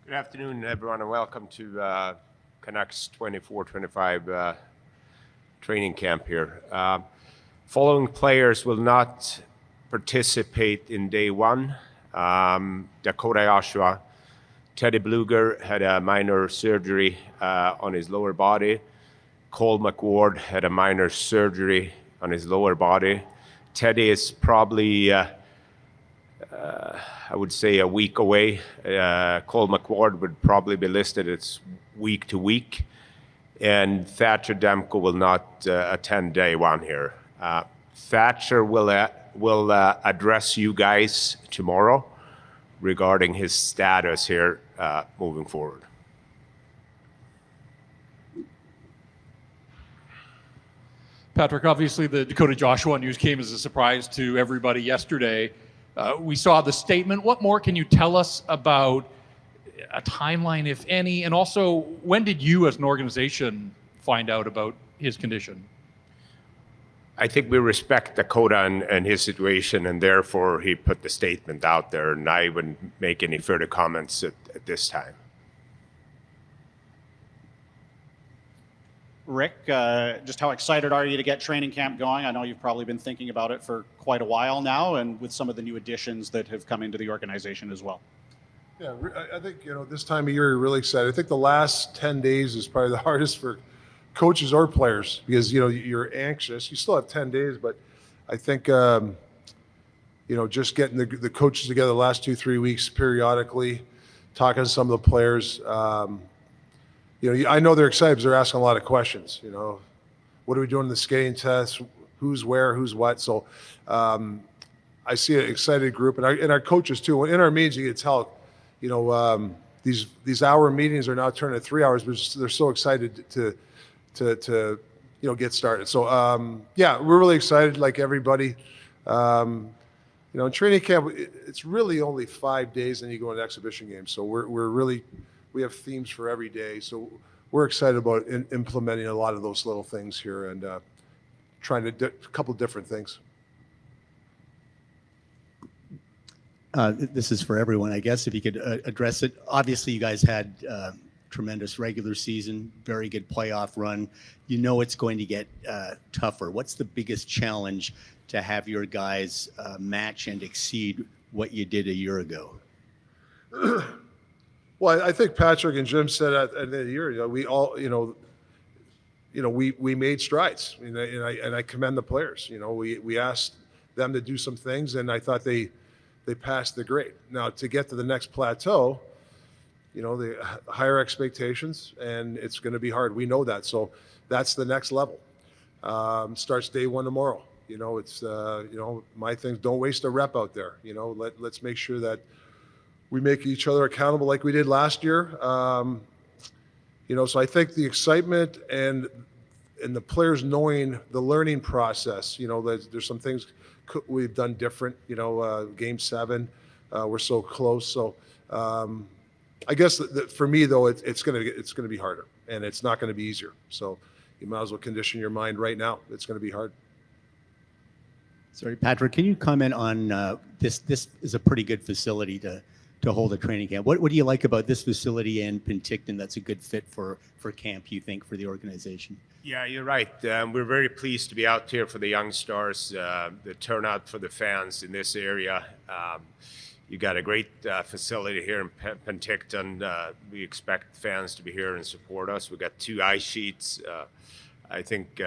Good afternoon, everyone, and welcome to Canucks 24-25 training camp here. Following players will not participate in day one. Dakota Joshua, Teddy Bluger had a minor surgery on his lower body. Cole McWard had a minor surgery on his lower body. Teddy is probably I would say a week away. Cole McWard would probably be listed as week to week. And Thatcher Demko will not attend day one here. Thatcher will address you guys tomorrow regarding his status here moving forward. Patrik, obviously the Dakota Joshua news came as a surprise to everybody yesterday. We saw the statement. What more can you tell us about a timeline, if any? And also, when did you as an organization find out about his condition? I think we respect Dakota and his situation, and therefore he put the statement out there, and I wouldn't make any further comments at this time. Rick, just how excited are you to get training camp going? I know you've probably been thinking about it for quite a while now, and with some of the new additions that have come into the organization as well. Yeah, I think, this time of year, you're really excited. I think the last 10 days is probably the hardest for coaches or players because, you're anxious. You still have 10 days, but I think, just getting the coaches together the last 2-3 weeks periodically, talking to some of the players, I know they're excited because they're asking a lot of questions. What are we doing in the skating test? Who's where? Who's what? So I see an excited group, and our coaches too. In our meetings, you can tell, these hour meetings are now turning to 3 hours, but they're so excited to get started. So we're really excited, like everybody. In training camp, it's really only 5 days, and you go into exhibition games. So we have themes for every day. So we're excited about implementing a lot of those little things here and trying to do a couple different things. This is for everyone, I guess, if you could address it. Obviously, you guys had tremendous regular season, very good playoff run. It's going to get tougher. What's the biggest challenge to have your guys match and exceed what you did a year ago? Well, I think Patrik and Jim said at the end of the year, we all, we made strides, and I commend the players. We asked them to do some things, and I thought they passed the grade. Now to get to the next plateau, the higher expectations, and it's going to be hard. We know that, so that's the next level. Starts day one tomorrow. It's my thing. Don't waste a rep out there. Let's make sure that we make each other accountable like we did last year. So I think the excitement and the players knowing the learning process, there's some things we've done different, game 7, we're so close. So I guess that for me though, it's going to be harder and it's not going to be easier. So you might as well condition your mind right now. It's going to be hard. Sorry, Patrik, can you comment on this? This is a pretty good facility to hold a training camp. What do you like about this facility in Penticton that's a good fit for camp, you think, for the organization? Yeah, you're right. We're very pleased to be out here for the young stars, the turnout for the fans in this area. You got a great facility here in Penticton. We expect fans to be here and support us. We got 2 ice sheets. I think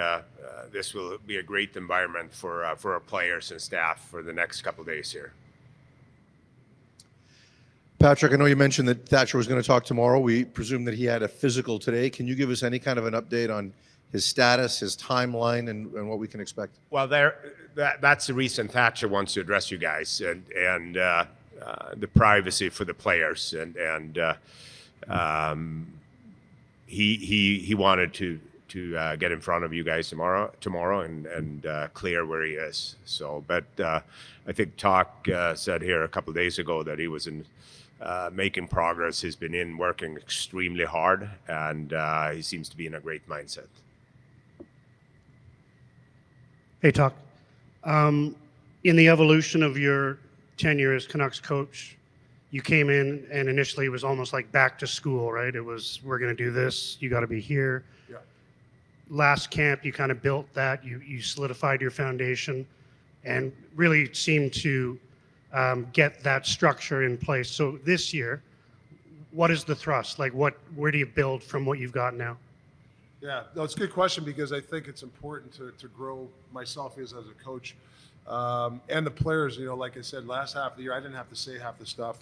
this will be a great environment for our players and staff for the next couple of days here. Patrik, I know you mentioned that Thatcher was going to talk tomorrow. We presume that he had a physical today. Can you give us any kind of an update on his status, his timeline, and what we can expect? Well, that's the reason Thatcher wants to address you guys and the privacy for the players. And he wanted to get in front of you guys tomorrow and clear where he is. So, but I think Talk said here a couple of days ago that he was making progress. He's been working extremely hard, and he seems to be in a great mindset. Hey, Talk. In the evolution of your tenure as Canucks coach, you came in and initially it was almost like back to school, right? It was, we're going to do this. You got to be here. Yeah. Last camp, you kind of built that. You solidified your foundation and really seemed to get that structure in place. So this year, what is the thrust? Like where do you build from what you've got now? Yeah, no, it's a good question because I think it's important to grow myself as a coach and the players. You know, like I said, last half of the year, I didn't have to say half the stuff.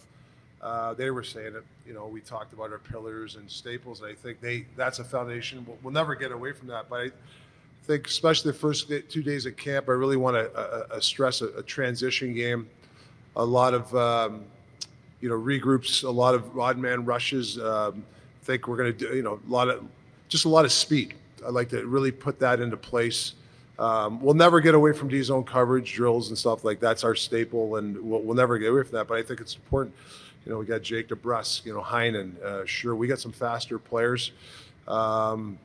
They were saying it. You know, we talked about our pillars and staples. And I think that's a foundation. We'll never get away from that. But I think especially the first 2 days at camp, I really want to stress a transition game, a lot of regroups, a lot of odd man rushes. I think we're going to do a lot of speed. I'd like to really put that into place. We'll never get away from D-zone coverage, drills and stuff like that. That's our staple, and we'll never get away from that. But I think it's important. You know, we got Jake DeBrusk, Heinen. Sure, we got some faster players. And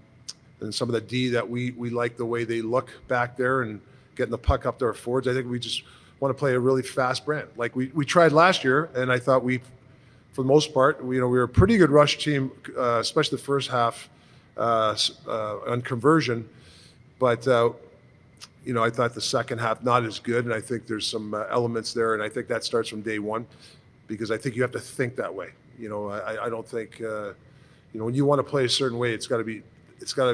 some of the D that we like the way they look back there and getting the puck up to our forwards. I think we just want to play a really fast brand. Like we tried last year, and I thought for the most part, we were a pretty good rush team, especially the first half on conversion. But I thought the second half not as good, and I think there's some elements there, and I think that starts from day one, because I think you have to think that way. I don't think when you want to play a certain way, it's got to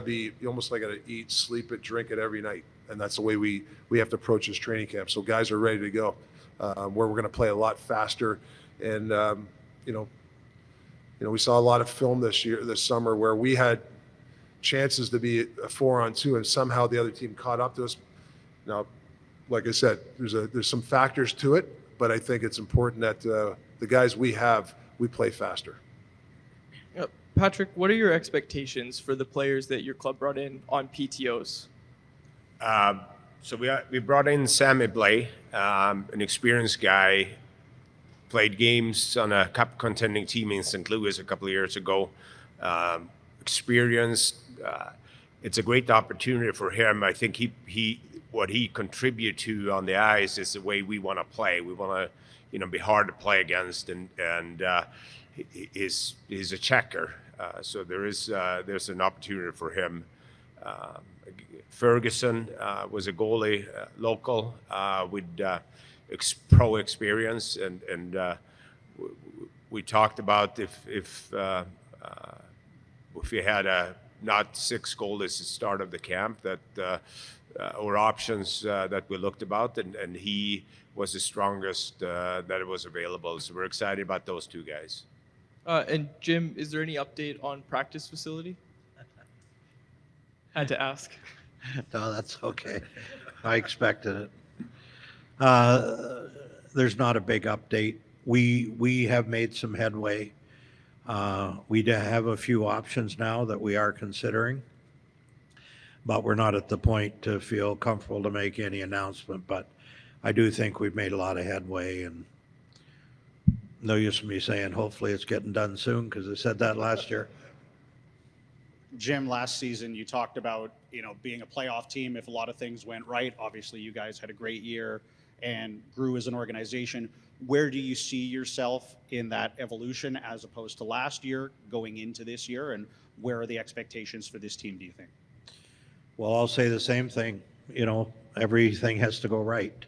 be almost like a eat, sleep it, drink it every night, and that's the way we have to approach this training camp. So guys are ready to go, where we're going to play a lot faster, and we saw a lot of film this summer where we had chances to be a 4-on-2, and somehow the other team caught up to us. Now, like I said, there's some factors to it, but I think it's important that the guys we play faster. Patrik, what are your expectations for the players that your club brought in on PTOs? So we brought in Sammy Blay, an experienced guy, played games on a cup contending team in St. Louis a couple of years ago. Experienced. It's a great opportunity for him. I think what he contributes to on the ice is the way we want to play. We want to, be hard to play against, and he's a checker. So there's an opportunity for him. Ferguson was a goalie, local, with pro experience, and we talked about if we had not 6 goalies at the start of the camp, that or options that we looked about, and he was the strongest that was available. So we're excited about those 2 guys. And Jim, is there any update on practice facility? Had to ask. No, that's okay. I expected it. There's not a big update. We have made some headway. We have a few options now that we are considering, but we're not at the point to feel comfortable to make any announcement. But I do think we've made a lot of headway, and no use in me saying hopefully it's getting done soon, because I said that last year. Jim, last season you talked about being a playoff team if a lot of things went right. Obviously, you guys had a great year and grew as an organization. Where do you see yourself in that evolution as opposed to last year going into this year, and where are the expectations for this team, do you think? Well, I'll say the same thing. Everything has to go right.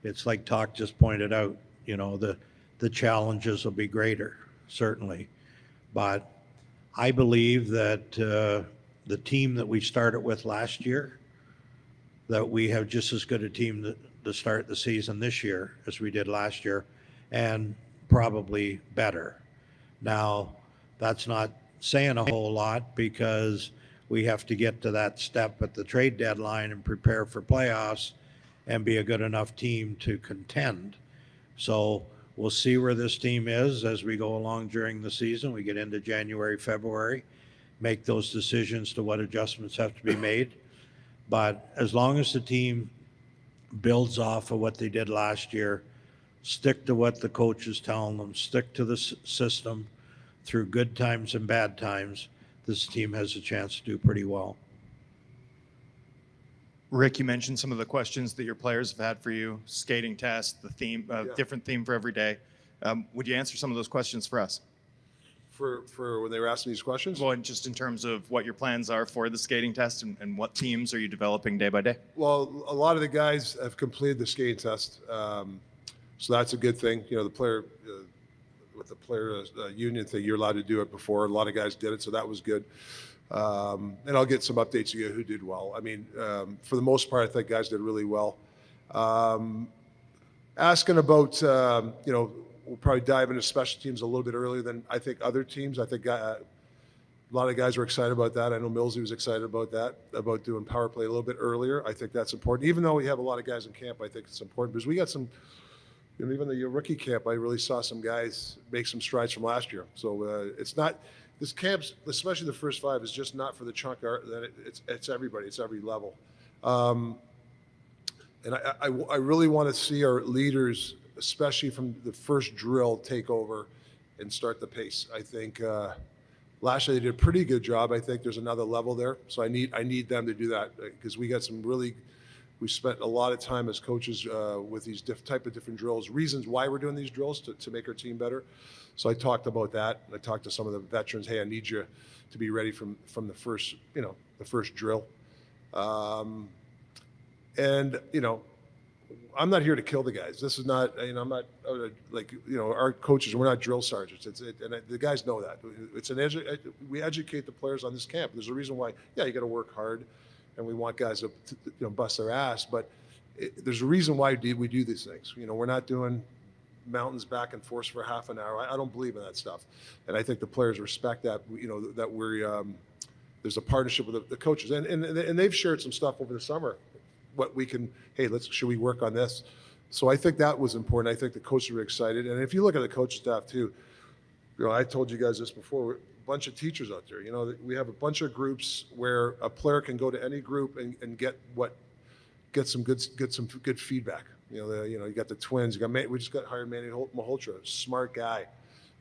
It's like Toc just pointed out, the challenges will be greater, certainly. But I believe that the team that we started with last year, that we have just as good a team to start the season this year as we did last year, and probably better. Now, that's not saying a whole lot, because we have to get to that step at the trade deadline and prepare for playoffs and be a good enough team to contend. So we'll see where this team is as we go along during the season. We get into January, February, make those decisions to what adjustments have to be made. But as long as the team builds off of what they did last year, stick to what the coach is telling them, stick to the system through good times and bad times, this team has a chance to do pretty well. Rick, you mentioned some of the questions that your players have had for you, skating test, the theme, different theme for every day. Would you answer some of those questions for us? For when they were asking these questions? Well, and just in terms of what your plans are for the skating test and what teams are you developing day by day? Well, a lot of the guys have completed the skating test, so that's a good thing. You know, the player with the player union thing, you're allowed to do it before. A lot of guys did it, so that was good. And I'll get some updates to you who did well. I mean, for the most part, I think guys did really well. Asking about, you know, we'll probably dive into special teams a little bit earlier than I think other teams. I think a lot of guys were excited about that. I know Millsy was excited about that, about doing power play a little bit earlier. I think that's important. Even though we have a lot of guys in camp, I think it's important because we got some, you know, even the rookie camp, I really saw some guys make some strides from last year. So it's not, this camps, especially the first five, is just not for the chunk. It's everybody. It's every level. And I really want to see our leaders, especially from the first drill, take over and start the pace. I think last year they did a pretty good job. I think there's another level there. So I need them to do that because we got some really, we spent a lot of time as coaches with these type of different drills, reasons why we're doing these drills to make our team better. So I talked about that. I talked to some of the veterans. Hey, I need you to be ready from the first, you know, the first drill. And, you know, I'm not here to kill the guys. This is not, you know, I'm not like, you know, our coaches, we're not drill sergeants. And the guys know that. It's we educate the players on this camp. There's a reason why, yeah, you got to work hard and we want guys to, you know, bust their ass. But there's a reason why we do these things. You know, we're not doing mountains back and forth for half an hour. I don't believe in that stuff. And I think the players respect that, you know, that we're, there's a partnership with the coaches. And they've shared some stuff over the summer. What we can, hey, should we work on this? So I think that was important. I think the coaches were excited. And if you look at the coaching staff too, you know, I told you guys this before, we're a bunch of teachers out there. You know, we have a bunch of groups where a player can go to any group and get some good feedback. You know, you got the Twins. We just got hired Manny Malhotra, smart guy.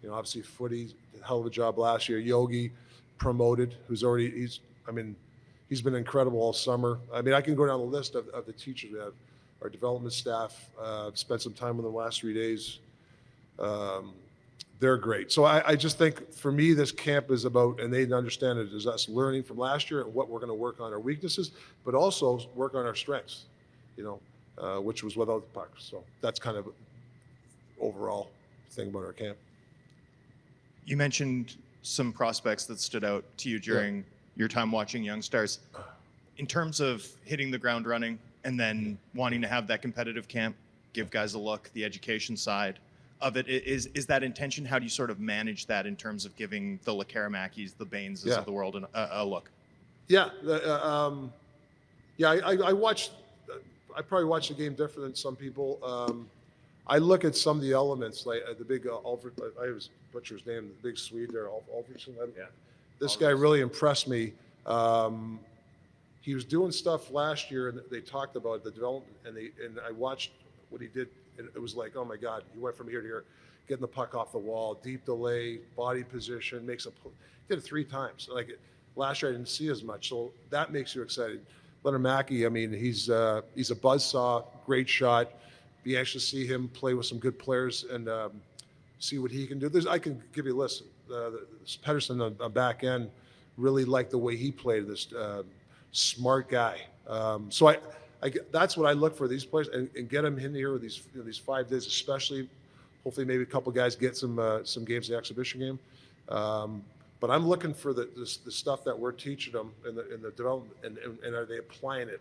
You know, obviously footy, hell of a job last year. Yogi, promoted, he's been incredible all summer. I mean, I can go down the list of the teachers we have. Our development staff, spent some time with them the last 3 days. They're great. So I just think for me, this camp is about, and they understand it, is us learning from last year and what we're going to work on our weaknesses, but also work on our strengths, you know, which was without the puck. So that's kind of overall thing about our camp. You mentioned some prospects that stood out to you during your time watching Young Stars. In terms of hitting the ground running and then wanting to have that competitive camp, give guys a look, the education side of it, is that intention? How do you sort of manage that in terms of giving the LeCaramakis, the Baineses of the world a look? Yeah. I watched, I probably watched the game different than some people. I look at some of the elements, like the big Alfred, I was butcher his name, the big Swede there, Alfredson. This guy really impressed me. He was doing stuff last year, and they talked about the development, and I watched what he did, and it was like, oh my God, he went from here to here, getting the puck off the wall, deep delay, body position, did it 3 times. Like last year, I didn't see as much, so that makes you excited. Leonard Mackey, I mean, he's a buzzsaw, great shot. Be anxious to see him play with some good players and see what he can do. I can give you a list. Pedersen on back end, really liked the way he played. This smart guy. So that's what I look for these players and get them in here with these 5 days, especially. Hopefully, maybe a couple guys get some games in the exhibition game. But I'm looking for the stuff that we're teaching them in the development, and are they applying it?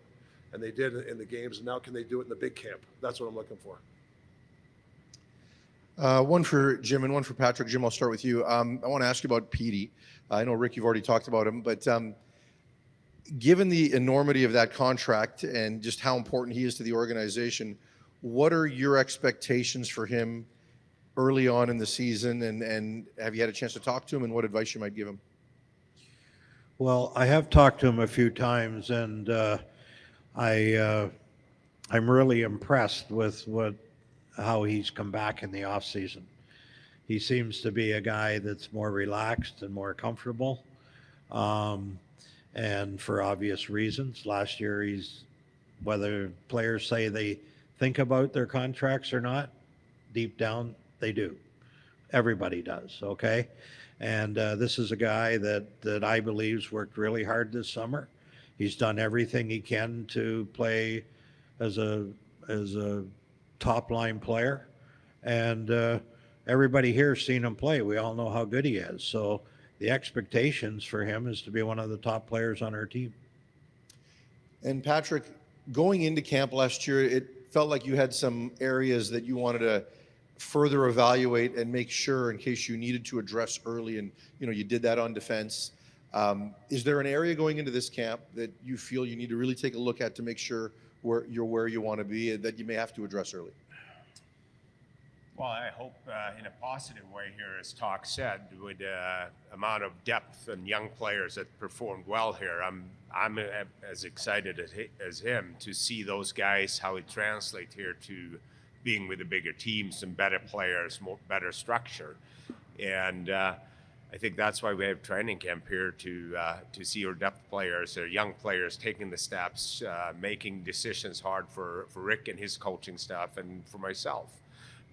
And they did in the games, and now can they do it in the big camp? That's what I'm looking for. One for Jim and one for Patrik. Jim, I'll start with you. I want to ask you about Petey. I know, Rick, you've already talked about him, but given the enormity of that contract and just how important he is to the organization, what are your expectations for him early on in the season, and have you had a chance to talk to him, and what advice you might give him? Well, I have talked to him a few times, and I'm really impressed with how he's come back in the off season. He seems to be a guy that's more relaxed and more comfortable, and for obvious reasons. Last year, whether players say they think about their contracts or not, deep down they do. Everybody does, okay? And this is a guy that I believe's worked really hard this summer. He's done everything he can to play as a top line player, and everybody here's seen him play. We all know how good he is. So the expectations for him is to be one of the top players on our team. And Patrik, going into camp last year, it felt like you had some areas that you wanted to further evaluate and make sure in case you needed to address early, and you did that on defense. Is there an area going into this camp that you feel you need to really take a look at to make sure where you want to be and that you may have to address early? Well, I hope in a positive way here, as Toc said, with the amount of depth and young players that performed well here, I'm as excited as him to see those guys, how it translates here to being with the bigger teams and better players, better structure. And I think that's why we have training camp here to see our depth players, our young players taking the steps, making decisions hard for Rick and his coaching staff and for myself.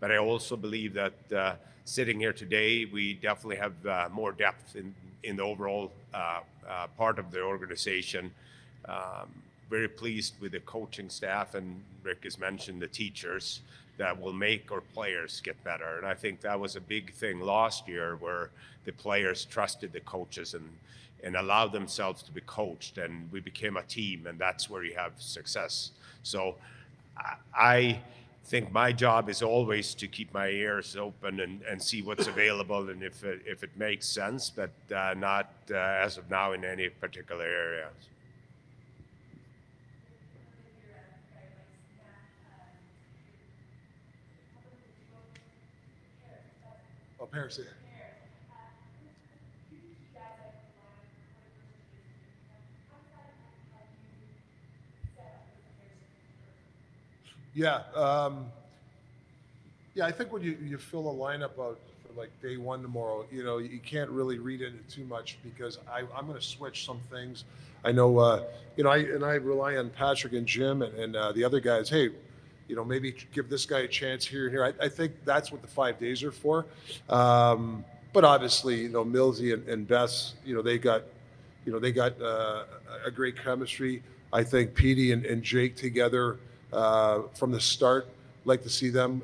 But I also believe that sitting here today, we definitely have more depth in the overall part of the organization. Very pleased with the coaching staff, and Rick has mentioned the teachers that will make our players get better. And I think that was a big thing last year where the players trusted the coaches and allowed themselves to be coached, and we became a team, and that's where you have success. So I think my job is always to keep my ears open and see what's available and if it makes sense, but not as of now in any particular area. Oh, Paris, yeah. Yeah, I think when you fill a lineup out for like day one tomorrow, you can't really read into too much because I'm going to switch some things. I know, I rely on Patrik and Jim and the other guys. Hey, maybe give this guy a chance here and here. I think that's what the 5 days are for. But obviously, Millsy and Bess, they got a great chemistry. I think Petey and Jake together from the start. Like to see them,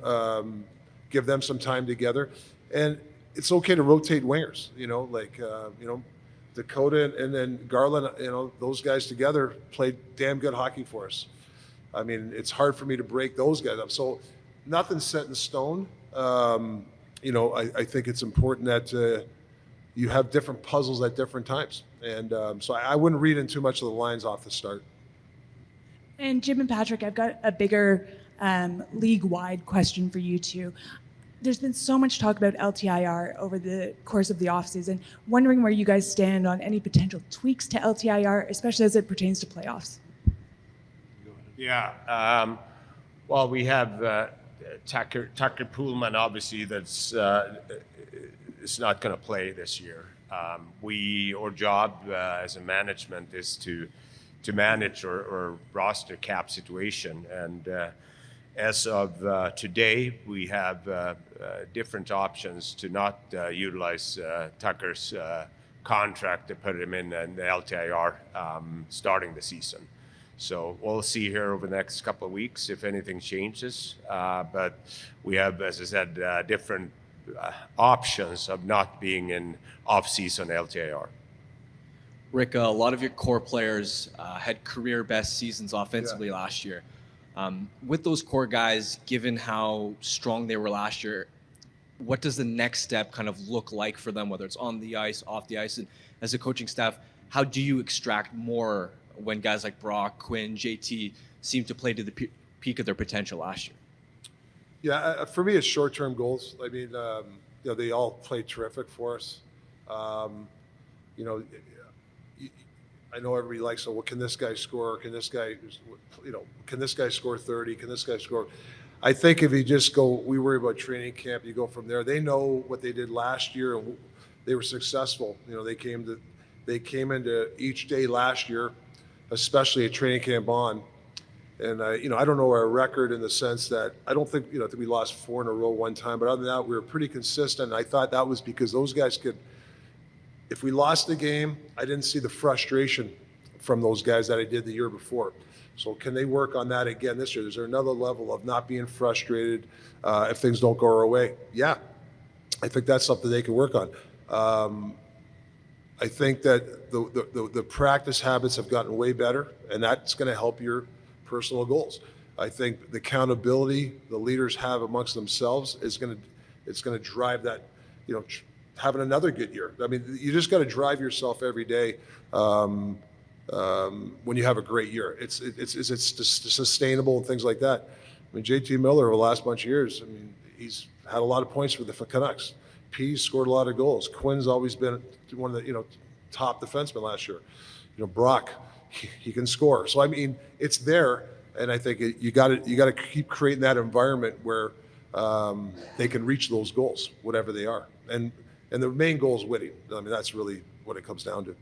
give them some time together, and it's okay to rotate wingers. Dakota and then Garland. Those guys together played damn good hockey for us. I mean, it's hard for me to break those guys up. So nothing's set in stone. I think it's important that you have different puzzles at different times, and so I wouldn't read in too much of the lines off the start. And Jim and Patrik, I've got a bigger league-wide question for you two. There's been so much talk about LTIR over the course of the offseason. Wondering where you guys stand on any potential tweaks to LTIR, especially as it pertains to playoffs. Yeah. Well, we have Tucker Poolman, obviously, that's is not going to play this year. Our job as a management is to manage our roster cap situation. And as of today, we have different options to not utilize Tucker's contract to put him in the LTIR starting the season. So we'll see here over the next couple of weeks if anything changes. But we have, as I said, different options of not being in off-season LTIR. Rick, a lot of your core players had career best seasons offensively last year. With those core guys, given how strong they were last year, what does the next step kind of look like for them, whether it's on the ice, off the ice? And as a coaching staff, how do you extract more when guys like Brock, Quinn, JT seem to play to the peak of their potential last year? Yeah, for me, it's short-term goals. I mean, they all play terrific for us. I know everybody likes, well, can this guy score? Can this guy, can this guy score 30? Can this guy score? I think if you just go, we worry about training camp, you go from there. They know what they did last year, and they were successful. They came into each day last year, especially at training camp on, And I don't know our record in the sense that I don't think, I think we lost 4 in a row one time, but other than that, we were pretty consistent. I thought that was because those guys could, if we lost the game, I didn't see the frustration from those guys that I did the year before. So can they work on that again this year? Is there another level of not being frustrated if things don't go our way? Yeah, I think that's something they can work on. I think that the practice habits have gotten way better, and that's going to help your personal goals. I think the accountability the leaders have amongst themselves is going to drive that, having another good year. I mean, you just got to drive yourself every day when you have a great year. It's sustainable and things like that. I mean, JT Miller over the last bunch of years, I mean, he's had a lot of points for the Canucks. P scored a lot of goals. Quinn's always been one of the top defensemen last year. Brock, he can score. So I mean, it's there, and I think you got to keep creating that environment where they can reach those goals, whatever they are. And the main goal is winning. I mean, that's really what it comes down to.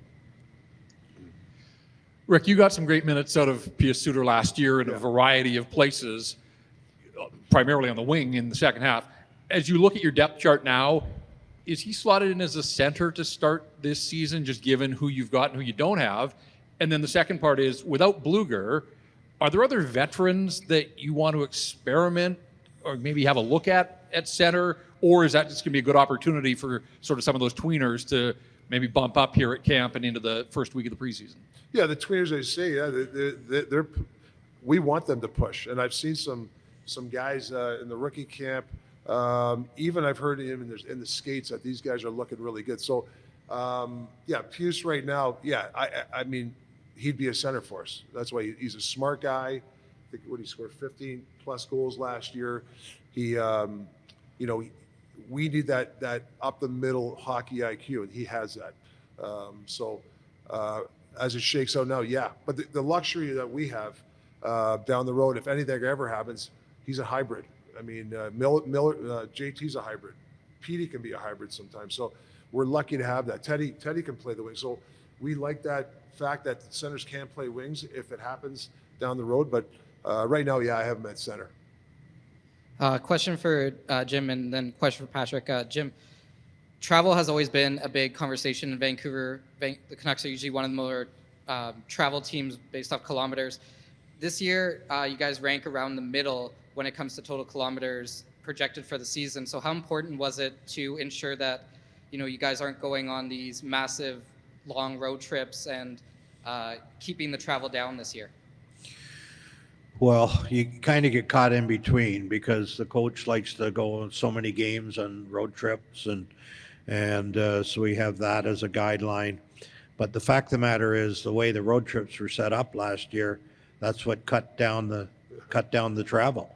Rick, you got some great minutes out of Pius Suter last year in a variety of places, primarily on the wing in the second half. As you look at your depth chart now, is he slotted in as a center to start this season, just given who you've got and who you don't have? And then the second part is, without Bluger, are there other veterans that you want to experiment or maybe have a look at center? Or is that just going to be a good opportunity for sort of some of those tweeners to maybe bump up here at camp and into the first week of the preseason? Yeah, the tweeners, I say, we want them to push. And I've seen some guys in the rookie camp. Even I've heard even in the skates that these guys are looking really good. So, Pius right now, I mean, he'd be a center for us. That's why he's a smart guy. I think he scored 15 plus goals last year. He, we need that up the middle hockey IQ, and he has that. As it shakes out now, but the luxury that we have down the road, if anything ever happens, he's a hybrid. I mean, JT's a hybrid. Petey can be a hybrid sometimes. So we're lucky to have that. Teddy can play the wing. So we like that fact that centers can play wings if it happens down the road. But right now, I have him at center. Question for Jim, and then question for Patrik. Jim, travel has always been a big conversation in Vancouver. The Canucks are usually one of the more travel teams based off kilometers. This year, you guys rank around the middle when it comes to total kilometers projected for the season. So how important was it to ensure that, you guys aren't going on these massive long road trips and keeping the travel down this year? Well, you kind of get caught in between because the coach likes to go on so many games and road trips, and so we have that as a guideline. But the fact of the matter is, the way the road trips were set up last year, that's what cut down the travel.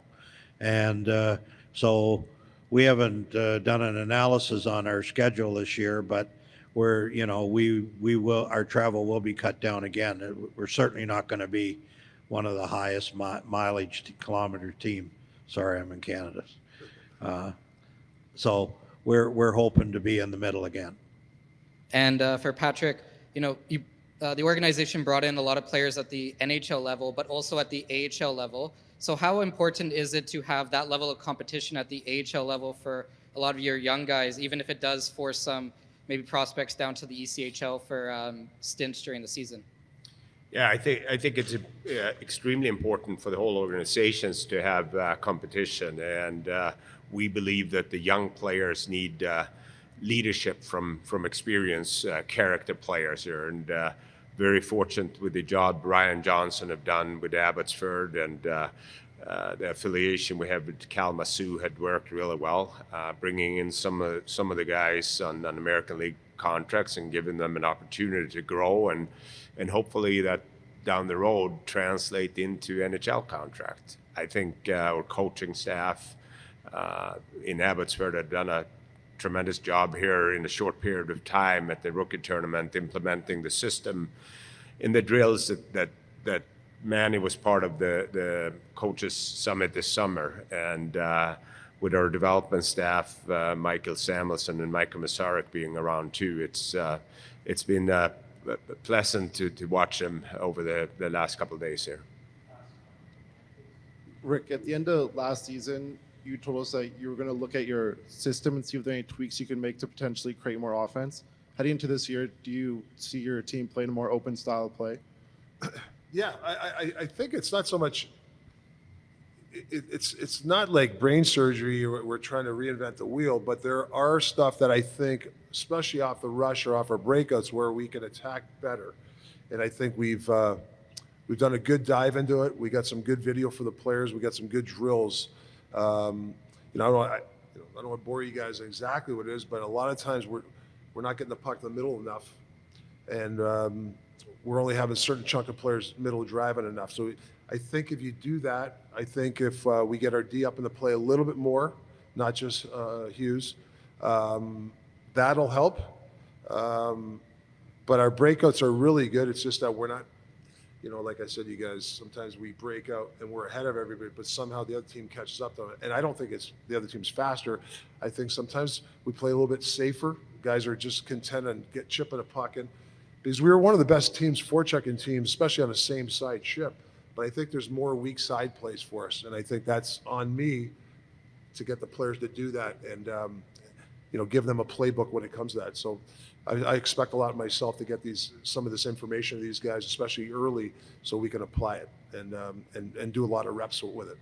And so we haven't done an analysis on our schedule this year, but our travel will be cut down again. We're certainly not going to be one of the highest mileage kilometer team. Sorry, I'm in Canada. So we're hoping to be in the middle again. And for Patrik, the organization brought in a lot of players at the NHL level, but also at the AHL level. So how important is it to have that level of competition at the AHL level for a lot of your young guys, even if it does force some maybe prospects down to the ECHL for stints during the season? Yeah, I think it's extremely important for the whole organizations to have competition, and we believe that the young players need leadership from experienced character players here, and very fortunate with the job Ryan Johnson have done with Abbotsford, and the affiliation we have with Kalamazoo had worked really well, bringing in some of the guys on American League contracts and giving them an opportunity to grow, and hopefully that down the road translate into NHL contract. I think our coaching staff in Abbotsford have done a tremendous job here in a short period of time at the rookie tournament, implementing the system in the drills that Manny was part of the coaches summit this summer, and with our development staff, Michael Samuelson and Michael Masaryk being around too, it's been pleasant to watch them over the last couple of days here. Rick, at the end of last season, you told us that you were going to look at your system and see if there are any tweaks you can make to potentially create more offense. Heading into this year, do you see your team playing a more open style of play? Yeah, I think it's not so much. It's not like brain surgery. We're trying to reinvent the wheel, but there are stuff that I think, especially off the rush or off our breakouts, where we can attack better. And I think we've done a good dive into it. We got some good video for the players. We got some good drills. I don't want to bore you guys exactly what it is, but a lot of times we're not getting the puck in the middle enough, and we're only having a certain chunk of players middle driving enough. So I think if you do that, I think if we get our D up in the play a little bit more, not just Hughes, that'll help. But our breakouts are really good. It's just that we're not, like I said, you guys, sometimes we break out and we're ahead of everybody, but somehow the other team catches up to it. And I don't think it's the other team's faster. I think sometimes we play a little bit safer. Guys are just content and chipping a puck in. Because we were one of the best teams, forechecking teams, especially on a same side ship. But I think there's more weak side plays for us. And I think that's on me to get the players to do that and, give them a playbook when it comes to that. So I expect a lot of myself to get some of this information to these guys, especially early, so we can apply it and do a lot of reps with it.